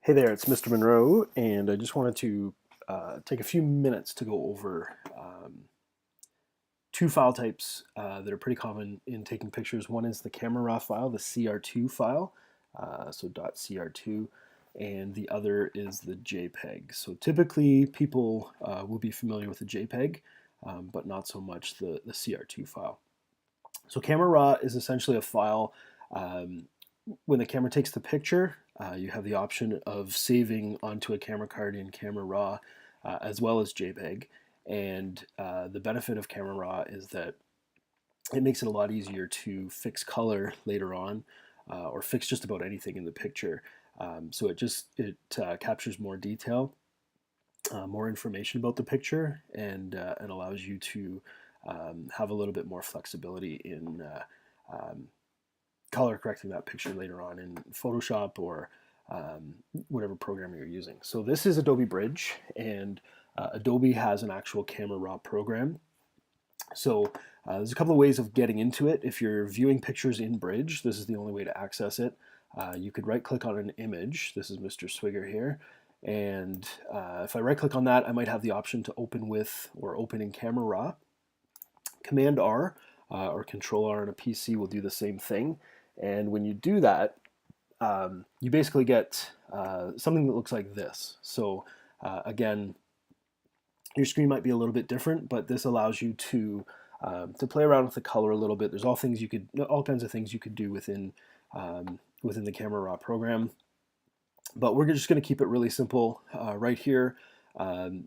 Hey there, it's Mr. Monroe, and I just wanted to take a few minutes to go over two file types that are pretty common in taking pictures. One is the camera raw file, the CR2 file, so .cr2, and the other is the JPEG. So typically people will be familiar with the JPEG, but not so much the CR2 file. So camera raw is essentially a file. When the camera takes the picture, you have the option of saving onto a camera card in Camera Raw as well as JPEG. And the benefit of Camera Raw is that it makes it a lot easier to fix color later on or fix just about anything in the picture. So it captures more detail, more information about the picture, and allows you to have a little bit more flexibility in color correcting that picture later on in Photoshop or whatever program you're using. So this is Adobe Bridge, and Adobe has an actual Camera Raw program. So there's a couple of ways of getting into it. If you're viewing pictures in Bridge, this is the only way to access it. You could right click on an image. This is Mr. Swigger here. And if I right click on that, I might have the option to open with or open in Camera Raw. Command R or Control R on a PC will do the same thing. And when you do that, you basically get something that looks like this. So again, your screen might be a little bit different, but this allows you to play around with the color a little bit. There's all kinds of things you could do within the Camera Raw program. But we're just going to keep it really simple right here.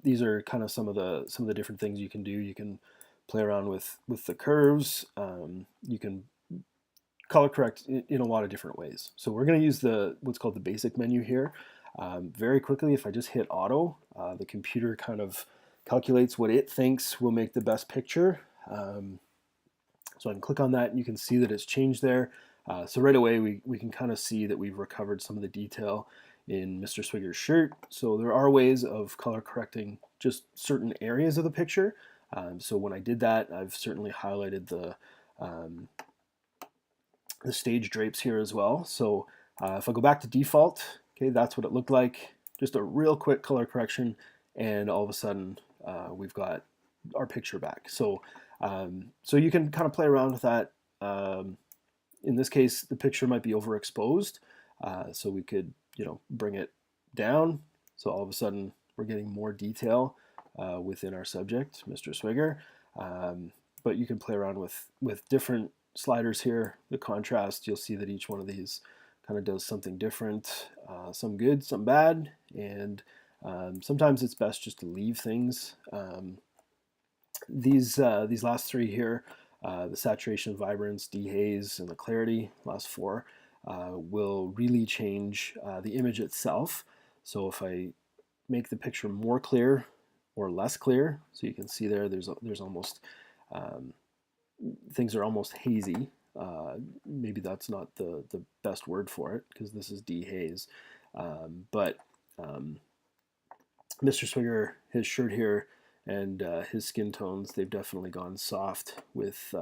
These are kind of some of the different things you can do. You can play around with the curves. You can color correct in a lot of different ways. So we're going to use what's called the basic menu here. Very quickly, if I just hit auto, the computer kind of calculates what it thinks will make the best picture. So I can click on that and you can see that it's changed there. So right away we can kind of see that we've recovered some of the detail in Mr. Swigger's shirt. So there are ways of color correcting just certain areas of the picture. So when I did that, I've certainly highlighted the stage drapes here as well. So if I go back to default, okay, that's what it looked like. Just a real quick color correction, and all of a sudden we've got our picture back. So so you can kind of play around with that. In this case, the picture might be overexposed, so we could bring it down. So all of a sudden we're getting more detail within our subject, Mr. Swigger. But you can play around with different sliders here. The contrast, you'll see that each one of these kind of does something different, some good, some bad, and sometimes it's best just to leave things. These last three here, the saturation, vibrance, dehaze, and the clarity, last four, will really change the image itself. So if I make the picture more clear or less clear, so you can see there's almost things are almost hazy. Maybe that's not the best word for it because this is dehaze. But Mr. Swigger, his shirt here, and his skin tones, they've definitely gone soft with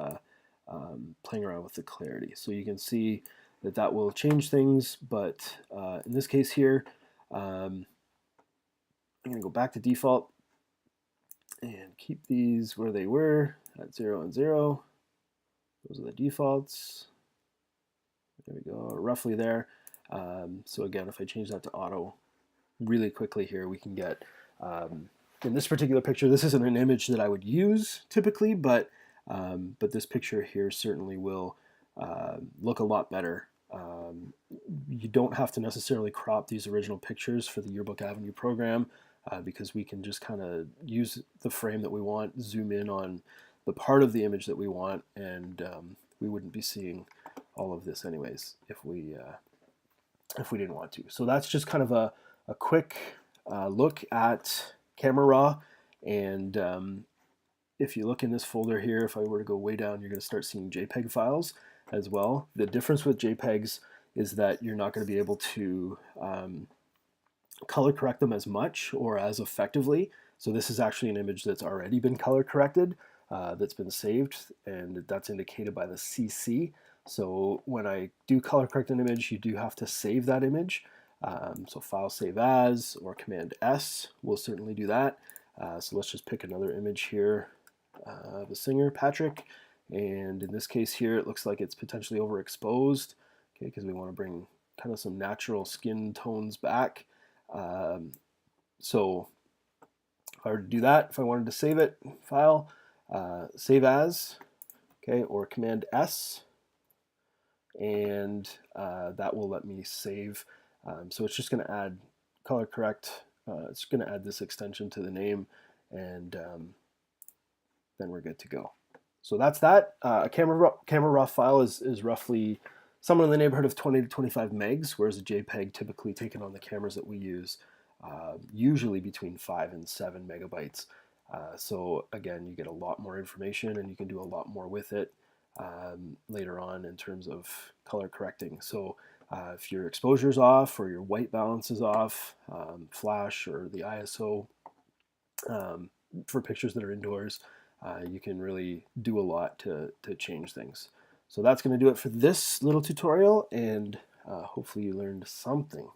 playing around with the clarity. So you can see that will change things, but in this case here, I'm going to go back to default and keep these where they were at 0 and 0. Those are the defaults. There we go, roughly there. So again, if I change that to auto really quickly here, we can get, in this particular picture, this isn't an image that I would use typically, but this picture here certainly will look a lot better. You don't have to necessarily crop these original pictures for the Yearbook Avenue program because we can just kind of use the frame that we want, zoom in on the part of the image that we want, and we wouldn't be seeing all of this anyways if we didn't want to. So that's just kind of a quick look at Camera Raw, and if you look in this folder here, if I were to go way down, you're going to start seeing JPEG files as well. The difference with JPEGs is that you're not going to be able to color correct them as much or as effectively. So this is actually an image that's already been color corrected, that's been saved, and that's indicated by the CC. So when I do color correct an image, you do have to save that image. So File Save As or Command S will certainly do that. So let's just pick another image here of a singer, Patrick. And in this case here, it looks like it's potentially overexposed, okay, because we want to bring kind of some natural skin tones back. So if I were to do that, if I wanted to save it, File, Save As, okay, or Command S, and that will let me save. So it's just going to add color correct. It's going to add this extension to the name, and then we're good to go. So that's that. A camera raw file is roughly somewhere in the neighborhood of 20 to 25 megs, whereas a JPEG typically taken on the cameras that we use, usually between 5 and 7 megabytes. So again, you get a lot more information and you can do a lot more with it later on in terms of color correcting. So if your exposure is off or your white balance is off, flash or the ISO for pictures that are indoors, you can really do a lot to change things. So that's going to do it for this little tutorial, and hopefully you learned something.